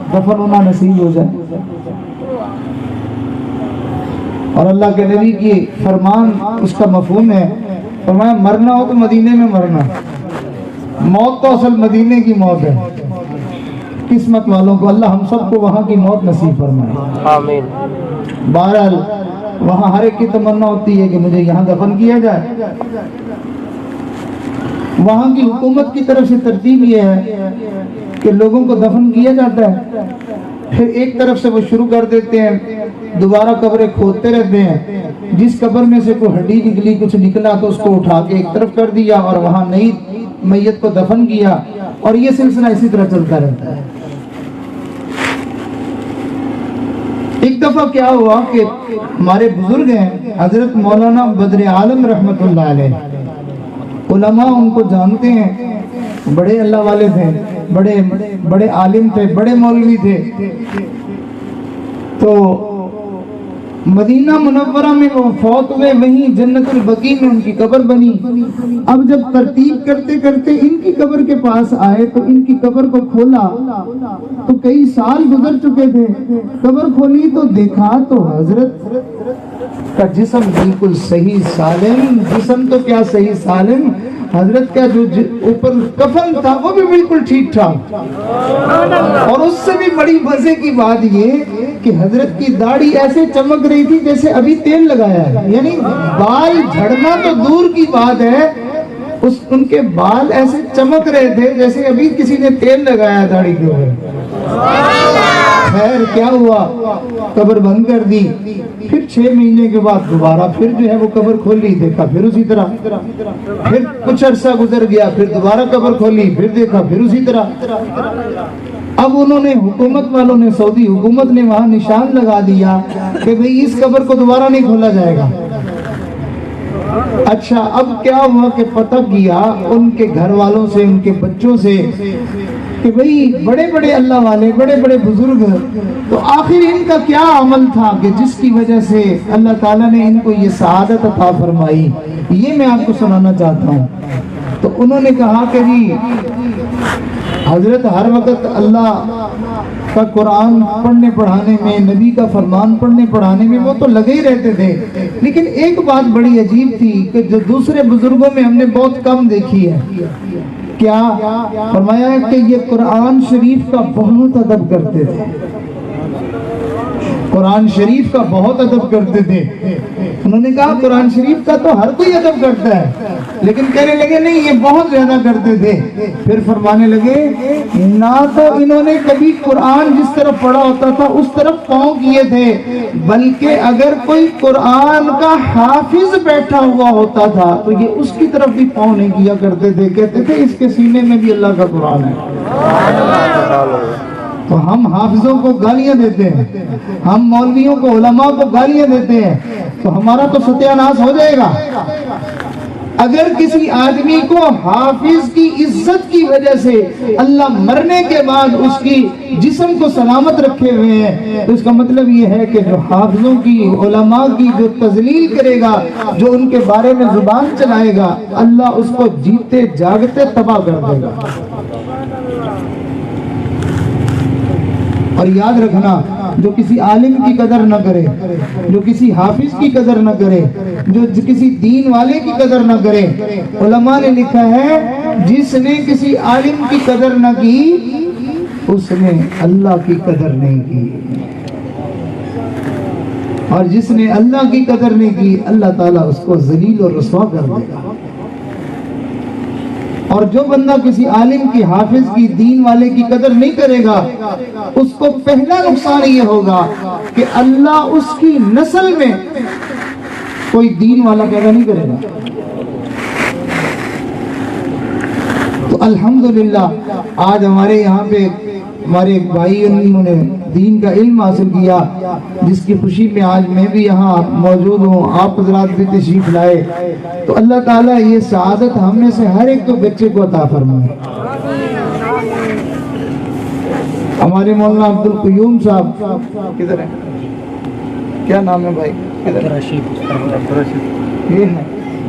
دفن ہونا نصیب ہو جائے، اور اللہ کے نبی کی فرمان اس کا مفہوم ہے، فرمایا مرنا ہو تو مدینے میں مرنا، موت تو اصل مدینے کی موت ہے۔ قسمت والوں کو اللہ ہم سب کو وہاں کی موت نصیب فرمائے، آمین۔ بہرحال وہاں ہر ایک کی تمنا ہوتی ہے کہ مجھے یہاں دفن کیا جائے۔ وہاں کی حکومت کی طرف سے ترتیب یہ ہے کہ لوگوں کو دفن کیا جاتا ہے، پھر ایک طرف سے وہ شروع کر دیتے ہیں، دوبارہ قبریں کھودتے رہتے ہیں، جس قبر میں سے کوئی ہڈی نکلی، کچھ نکلا تو اس کو اٹھا کے ایک طرف کر دیا اور وہاں نئی میت کو دفن کیا، اور یہ سلسلہ اسی طرح چلتا رہتا ہے۔ ایک دفعہ کیا ہوا کہ ہمارے بزرگ ہیں حضرت مولانا بدر عالم رحمت اللہ علیہ، علماء ان کو جانتے ہیں، بڑے اللہ والے تھے، بڑے عالم تھے، بڑے مولوی تھے۔ تو مدینہ منورہ میں وہ فوت ہوئے، وہیں جنت البقیع میں ان کی قبر بنی۔ اب جب ترتیب کرتے کرتے ان کی قبر کے پاس آئے تو ان کی قبر کو کھولا تو کئی سال گزر چکے تھے، قبر کھولی تو دیکھا تو حضرت کا جسم بالکل صحیح سالم، جسم تو کیا صحیح سالم، حضرت کا جو اوپر کفن تھا وہ بھی بالکل ٹھیک ٹھاک، اور اس سے بھی بڑی مزے کی بات یہ کہ حضرت کی داڑھی ایسے چمک رہی تھی جیسے ابھی تیل لگایا ہے، یعنی بال جھڑنا تو دور کی بات ہے، ان کے بال ایسے چمک رہے تھے جیسے ابھی کسی نے تیل لگایا داڑھی کے اوپر۔ خیر کیا ہوا، قبر بند کر دی، پھر 6 مہینے کے بعد دوبارہ پھر جو ہے وہ قبر کھولی، دیکھا پھر اسی طرح، پھر کچھ عرصہ گزر گیا، پھر دوبارہ قبر کھولی، پھر دیکھا پھر اسی طرح۔ اب انہوں نے حکومت والوں نے، سعودی حکومت نے وہاں نشان لگا دیا کہ بھئی اس قبر کو دوبارہ نہیں کھولا جائے گا۔ اچھا اب کیا ہوا کہ پتہ کیا ان کے گھر والوں سے، ان کے بچوں سے کہ بھئی بڑے بڑے اللہ والے، بڑے بڑے بزرگ، تو آخر ان کا کیا عمل تھا کہ جس کی وجہ سے اللہ تعالیٰ نے ان کو یہ سعادت عطا فرمائی، یہ میں آپ کو سنانا چاہتا ہوں۔ تو انہوں نے کہا کہ جی حضرت ہر وقت اللہ کا قرآن پڑھنے پڑھانے میں، نبی کا فرمان پڑھنے پڑھانے میں وہ تو لگے ہی رہتے تھے، لیکن ایک بات بڑی عجیب تھی کہ جو دوسرے بزرگوں میں ہم نے بہت کم دیکھی ہے۔ کیا فرمایا کہ یہ قرآن شریف کا بہت ادب کرتے تھے، قرآن شریف کا بہت ادب کرتے تھے۔ انہوں نے کہا قرآن شریف کا تو ہر کوئی ادب کرتا ہے، لیکن کہنے لگے نہیں یہ بہت زیادہ کرتے تھے۔ پھر فرمانے لگے نہ تو انہوں نے کبھی قرآن جس طرف پڑھا ہوتا تھا اس طرف پاؤں کیے تھے، بلکہ اگر کوئی قرآن کا حافظ بیٹھا ہوا ہوتا تھا تو یہ اس کی طرف بھی پاؤں نہیں کیا کرتے تھے، کہتے تھے اس کے سینے میں بھی اللہ کا قرآن ہے۔ تو ہم حافظوں کو گالیاں دیتے ہیں، ہم مولویوں کو، علماء کو گالیاں دیتے ہیں، تو ہمارا تو ستیہ ناش ہو جائے گا۔ اگر کسی آدمی کو حافظ کی عزت کی وجہ سے اللہ مرنے کے بعد اس کی جسم کو سلامت رکھے ہوئے ہیں، تو اس کا مطلب یہ ہے کہ جو حافظوں کی، علماء کی جو تذلیل کرے گا، جو ان کے بارے میں زبان چلائے گا، اللہ اس کو جیتے جاگتے تباہ کر دے گا۔ اور یاد رکھنا جو کسی عالم کی قدر نہ کرے، جو کسی حافظ کی قدر نہ کرے، جو کسی دین والے کی قدر نہ کرے، علماء نے لکھا ہے جس نے کسی عالم کی قدر نہ کی اس نے اللہ کی قدر نہیں کی، اور جس نے اللہ کی قدر نہیں کی اللہ تعالیٰ اس کو ذلیل اور رسوا کر دے گا۔ اور جو بندہ کسی عالم کی، حافظ کی، دین والے کی قدر نہیں کرے گا، اس کو پہلا نقصان یہ ہوگا کہ اللہ اس کی نسل میں کوئی دین والا پیدا نہیں کرے گا۔ تو الحمدللہ آج ہمارے یہاں پہ ہمارے ایک بھائی انہوں نے دین کا علم حاصل کیا، جس کی خوشی میں آج میں بھی یہاں موجود ہوں، آپ حضرات بھی تشریف لائے، تو اللہ تعالیٰ یہ سعادت ہم میں سے ہر ایک تو بچے کو عطا فرمائے۔ ہمارے مولانا عبدالقیوم صاحب کدھر ہیں؟ کیا نام ہے بھائی؟ یہ ہے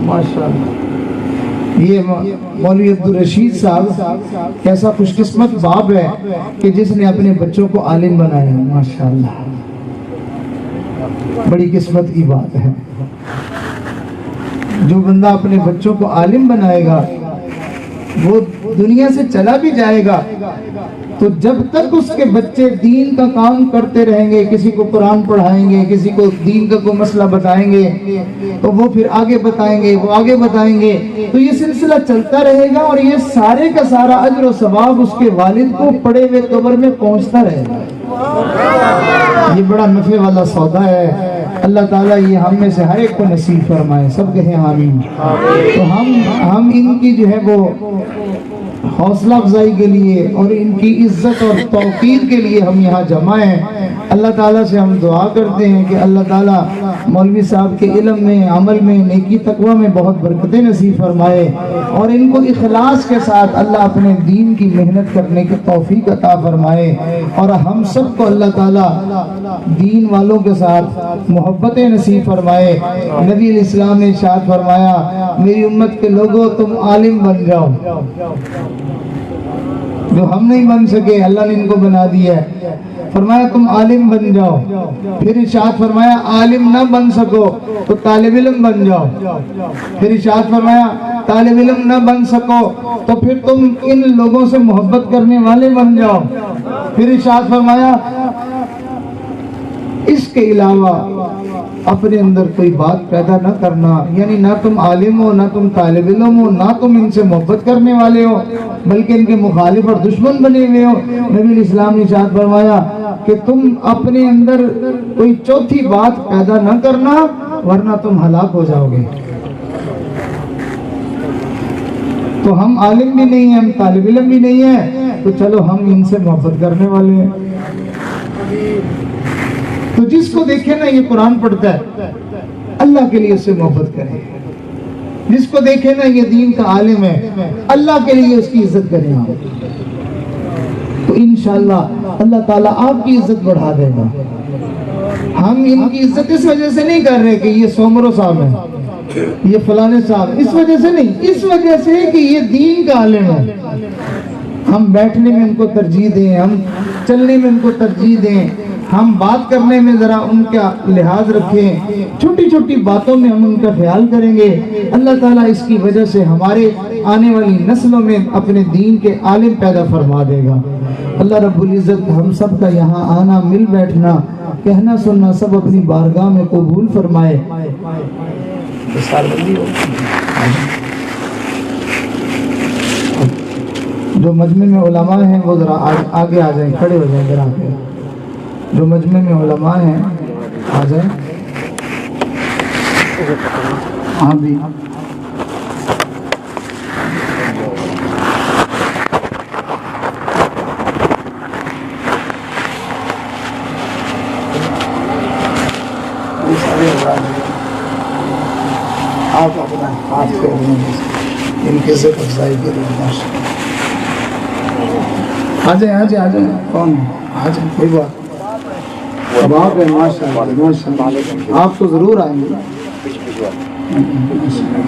ماشاءاللہ، یہ مولوی عبدالرشید صاحب کیسا خوش قسمت باپ ہے کہ جس نے اپنے بچوں کو عالم بنایا ہے، ماشاءاللہ بڑی قسمت کی بات ہے۔ جو بندہ اپنے بچوں کو عالم بنائے گا وہ دنیا سے چلا بھی جائے گا تو جب تک اس کے بچے دین کا کام کرتے رہیں گے، کسی کو قرآن پڑھائیں گے، کسی کو دین کا کوئی مسئلہ بتائیں گے تو وہ پھر آگے بتائیں گے، وہ آگے بتائیں گے، تو یہ سلسلہ چلتا رہے گا اور یہ سارے کا سارا اجر و ثواب اس کے والد کو پڑے ہوئے قبر میں پہنچتا رہے گا۔ یہ بڑا نفع والا سودا ہے۔ اللہ تعالیٰ یہ ہم میں سے ہر ایک کو نصیب فرمائے، سب کہیں آمین۔ تو ہم ان کی جو ہے وہ حوصلہ افزائی کے لیے اور ان کی عزت اور توقیر کے لیے ہم یہاں جمع ہیں۔ اللہ تعالیٰ سے ہم دعا کرتے ہیں کہ اللہ تعالیٰ مولوی صاحب کے علم میں، عمل میں، نیکی تقوی میں بہت برکتیں نصیب فرمائے، اور ان کو اخلاص کے ساتھ اللہ اپنے دین کی محنت کرنے کی توفیق عطا فرمائے، اور ہم سب کو اللہ تعالیٰ دین والوں کے ساتھ محبتیں نصیب فرمائے۔ نبی علیہ السلام نے ارشاد فرمایا، میری امت کے لوگوں تم عالم بن جاؤ۔ جو ہم نہیں بن سکے اللہ نے ان کو بنا دیا ہے، فرمایا تم عالم بن جاؤ۔ پھر ارشاد فرمایا عالم نہ بن سکو تو طالب علم بن جاؤ۔ پھر ارشاد فرمایا طالب علم نہ بن سکو تو پھر تم ان لوگوں سے محبت کرنے والے بن جاؤ۔ پھر ارشاد فرمایا اس کے علاوہ اپنے اندر کوئی بات پیدا نہ کرنا، یعنی نہ تم عالم ہو، نہ تم طالب علم ہو، نہ تم ان سے محبت کرنے والے ہو بلکہ ان کے مخالف اور دشمن بنے ہوئے ہو۔ نبی علیہ السلام نے ارشاد فرمایا کہ تم اپنے اندر کوئی چوتھی بات پیدا نہ کرنا ورنہ تم ہلاک ہو جاؤ گے۔ تو ہم عالم بھی نہیں ہیں، ہم طالب علم بھی نہیں ہیں، تو چلو ہم ان سے محبت کرنے والے ہیں۔ تو جس کو دیکھے نا یہ قرآن پڑھتا ہے اللہ کے لیے اس سے محبت کریں، جس کو دیکھے نا یہ دین کا عالم ہے اللہ کے لیے اس کی عزت کریں، تو انشاءاللہ اللہ تعالیٰ آپ کی عزت بڑھا دے گا۔ ہم ان کی عزت اس وجہ سے نہیں کر رہے کہ یہ سومرو صاحب ہے، یہ فلانے صاحب، اس وجہ سے نہیں، اس وجہ سے کہ یہ دین کا عالم ہے۔ ہم بیٹھنے میں ان کو ترجیح دیں، ہم چلنے میں ان کو ترجیح دیں، ہم بات کرنے میں ذرا ان کا لحاظ رکھیں، چھوٹی چھوٹی باتوں میں ہم ان کا خیال کریں گے، اللہ تعالیٰ اس کی وجہ سے ہمارے آنے والی نسلوں میں اپنے دین کے عالم پیدا فرما دے گا۔ اللہ رب العزت ہم سب کا یہاں آنا، مل بیٹھنا، کہنا سننا سب اپنی بارگاہ میں قبول فرمائے۔ جو مجمع میں علماء ہیں وہ ذرا آگے آ جائیں، کھڑے ہو جائیں ذرا آگے۔ جو مجمع میں علماء ہیں آ جائیں۔ ہاں بھی آپ اپنا ہاتھ پھیر لیں ان کی عزت افزائی کے لیے۔ آ جائیں آ جائیں آ جائیں، کون ہے؟ آ جائیں، کوئی بات اب آپ ہیں، ماشاءاللہ ماشاءاللہ، آپ تو ضرور آئیں گے،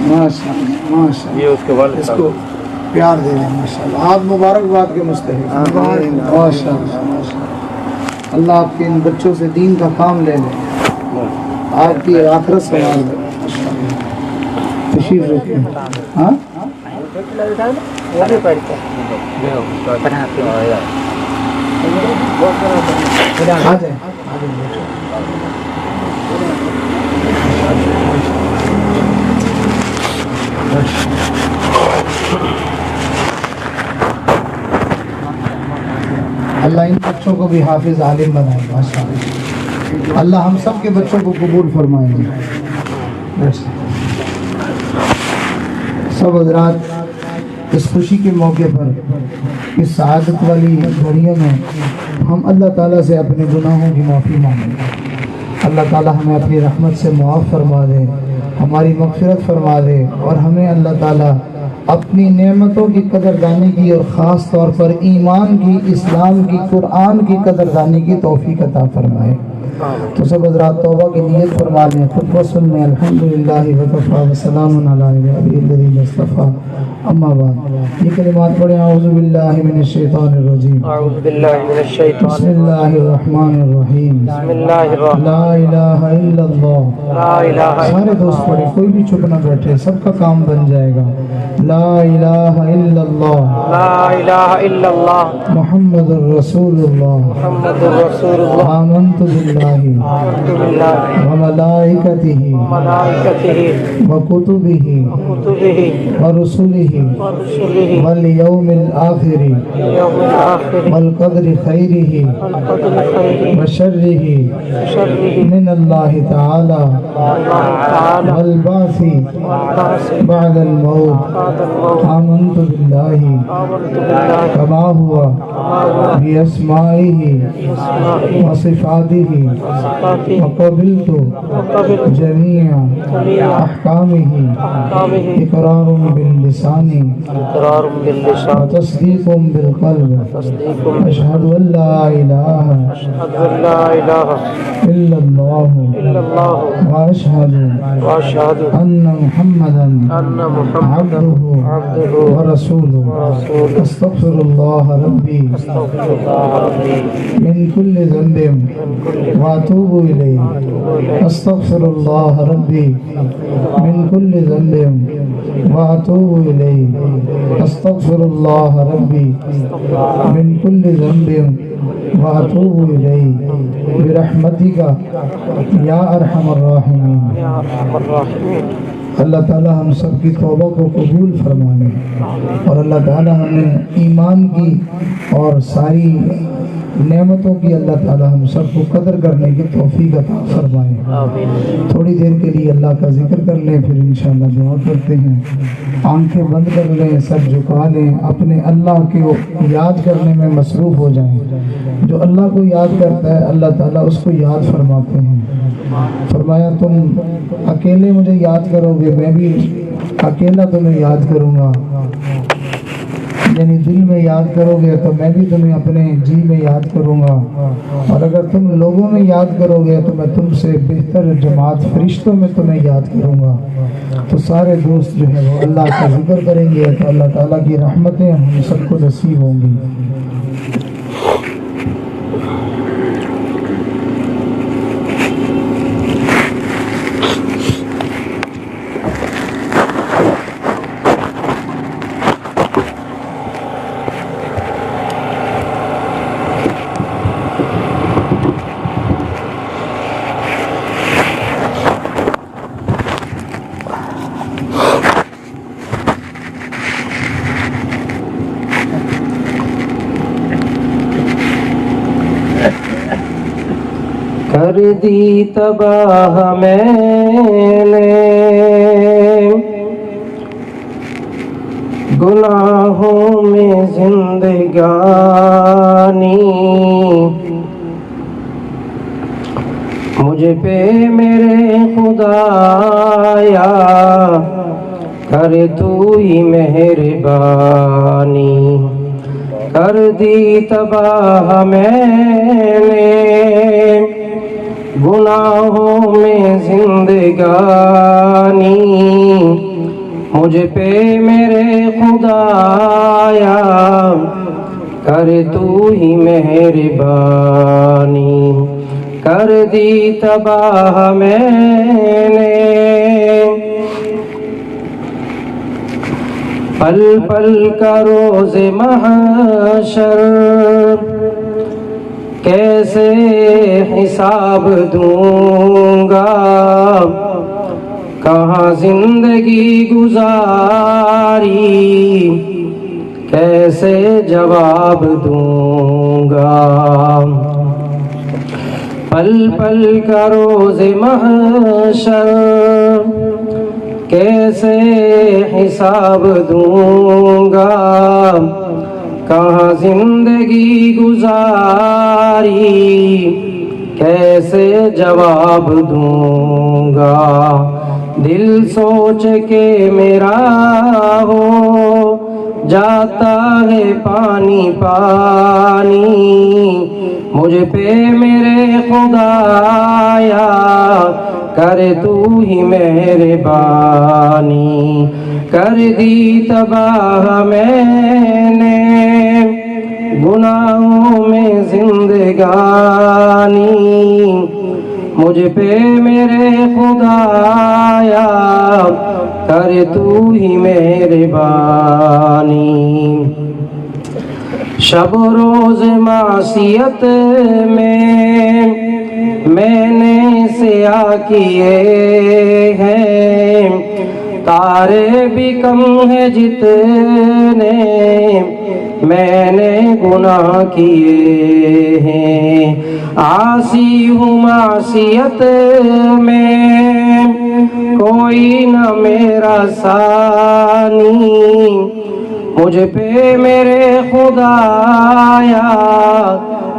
ماشاءاللہ اس کو پیار دے دیں، ماشاءاللہ آپ مبارکباد کے مستحق، ماشاءاللہ اللہ آپ کے ان بچوں سے دین کا کام لے لیں، آپ کی آخرت سنوار دے، تشریف رکھیں۔ ہاں آ جائیں اللہ ان بچوں کو بھی حافظ عالم بنائے ماشاء اللہ. اللہ ہم سب کے بچوں کو قبول فرمائیں گے. سب حضرات اس خوشی کے موقع پر اس سعادت والی گھڑیوں میں ہم اللہ تعالیٰ سے اپنے گناہوں کی معافی مانگیں. اللہ تعالیٰ ہمیں اپنی رحمت سے معاف فرما دے, ہماری مغفرت فرما دے, اور ہمیں اللہ تعالیٰ اپنی نعمتوں کی قدردانی کی اور خاص طور پر ایمان کی, اسلام کی, قرآن کی قدردانی کی توفیق عطا فرمائے. تو سب حضرات توبہ کی نیت فرما لیں. خود وصل میں الحمدللہ وکفا وسلام علی عبادہ الذین اصطفیٰ. اما بعد یہ کلمات پڑھیں. اعوذ باللہ من الشیطان الرجیم. اعوذ باللہ من الشیطان بسم اللہ الرحمن الرحیم. بسم اللہ الرحمن لا الہ الا اللہ. لا الہ سارے دوست پڑھیں, کوئی بھی چپ نہ بیٹھے, سب کا کام بن جائے گا. لا الہ الا اللہ لا الہ الا اللہ محمد الرسول اللہ. محمد رسول اللہ. آمنت باللہ آمنت باللہ وملائکتہ ملائکتہ وکتبہ کتبہ ورسلہ ورسلہ والیوم الآخر یوم الآخر والقدر خیرہ والقدر خیرہ وشرہ وشرہ من اللہ تعالی اللہ تعالی والبعث والبعث بعد الموت. بعد الموت. آمنت باللہ آمنت باللہ کما ہوا باسمائہ بأسمائہ وصفاتہ وصفاتہ وقبلت وقبل جميع جميع أحكامه أحكامه إقرار باللسان إقرار باللسان وتصديق بالقلب. تصديق أشهد أن لا إله أشهد أن لا إله إلا الله إلا الله وأشهد وأشهد أن محمدا أن محمدا عبده عبده ورسوله. ورسوله. أستغفر الله ربي أستغفر الله ربي من كل ذنب من كل وأتوب إليه. أستغفر الله ربي من كل ذنب وأتوب إليه. أستغفر الله ربي من كل ذنب وأتوب إليه برحمتك يا أرحم الراحمين. يا أرحم الراحمين. اللہ تعالی ہم سب کی توبہ کو قبول فرمائے, اور اللہ تعالی ہمیں ایمان کی اور ساری نعمتوں کی اللہ تعالی ہم سب کو قدر کرنے کی توفیق عطا فرمائے. آمین. تھوڑی دیر کے لیے اللہ کا ذکر کر لیں, پھر انشاءاللہ دعا کرتے ہیں. آنکھیں بند کر لیں, سر جھکا لیں, اپنے اللہ کو یاد کرنے میں مصروف ہو جائیں. جو اللہ کو یاد کرتا ہے اللہ تعالیٰ اس کو یاد فرماتے ہیں. فرمایا تم اکیلے مجھے یاد کرو گے, میں بھی اکیلا تمہیں یاد کروں گا. یعنی دل میں یاد کرو گے تو میں بھی تمہیں اپنے جی میں یاد کروں گا, اور اگر تم لوگوں میں یاد کرو گے تو میں تم سے بہتر جماعت فرشتوں میں تمہیں یاد کروں گا. تو سارے دوست جو ہے وہ اللہ کا ذکر کریں گے تو اللہ تعالیٰ کی رحمتیں ہم سب کو نصیب ہوں گی. کر دی تباہ میں نے گناہوں میں زندگانی, مجھ پہ میرے خدایا کر تو ہی مہربانی. کر دی تباہ میں نے گناہوں میں زندگانی, مجھ پہ میرے خدایا کر تو ہی مہربانی. کر دی تباہ میں نے پل پل کا روز محشر, کیسے حساب دوں گا، کہاں زندگی گزاری، کیسے جواب دوں گا، پل پل کا روز محشر کیسے حساب دوں گا، کہاں زندگی گزاری، کیسے جواب دوں گا، دل سوچ کے میرا ہو جاتا ہے پانی پانی، مجھ پہ میرے خدایا کر تو ہی مہربانی، کر دی تباہ میں نے گناہوں میں زندگانی، مجھ پہ میرے خدایا کر تو ہی مہربانی، شب روز معصیت میں نے سیاہ کیے ہیں، تارے بھی کم ہیں جتنے میں نے گناہ کیے ہیں، عاصی ہوں معصیت میں کوئی نہ میرا ثانی، مجھ پہ میرے خدایا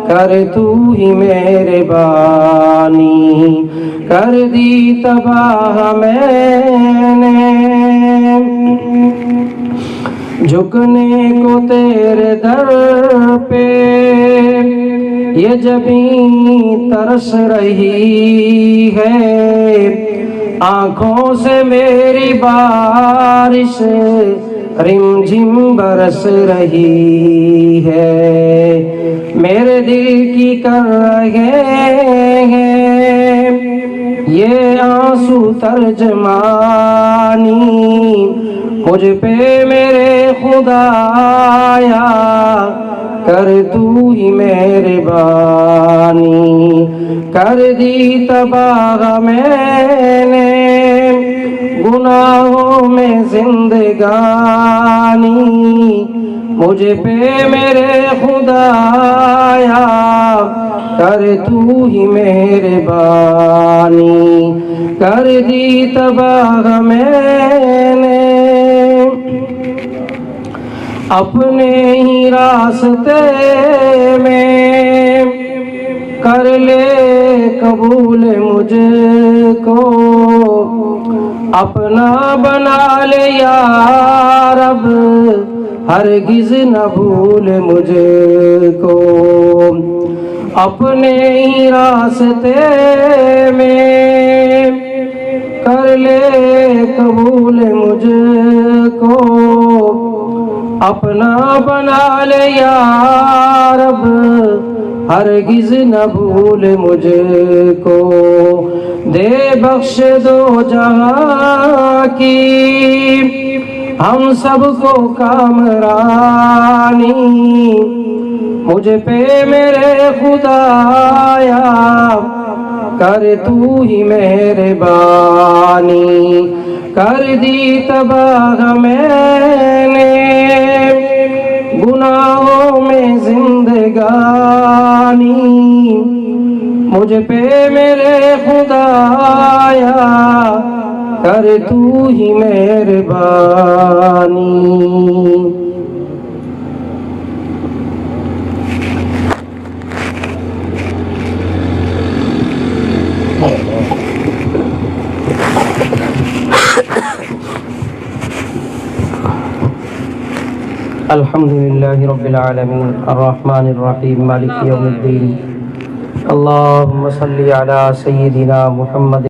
کر تو ہی مہربانی، کر دی تباہ میں نے جھکنے کو تیرے در پہ، یہ جبیں ترس رہی ہے، آنکھوں سے میری بارش رم جھم برس رہی ہے، میرے دل کی کر رہے ہیں یہ آنسو ترجمانی، مجھ پہ میرے خدایا کر تو ہی مہربانی، کر دی تباہ میں نے گناہوں میں زندگانی، مجھ پہ میرے خدایا کر تو ہی مہربانی، کر دی تباہ میں نے اپنے ہی راستے میں، کر لے قبول مجھ کو، اپنا بنا لے یا رب، ہرگز نہ بھول مجھ کو، اپنے ہی راستے میں کر لے قبول مجھ کو، اپنا بنا لے یا رب، ہرگز نہ بھول مجھ کو، دے بخش دو جہاں کی ہم سب کو کامرانی، مجھ پہ میرے خدایا کر تو ہی مہربانی، کر دی تباہ میں نے گناہوں میں زندگانی، مجھ پہ میرے خدایا کر تو ہی مہربانی۔ الحمد لله رب العالمين الرحمن الرحيم مالك يوم الدين اللهم صل على سيدنا محمد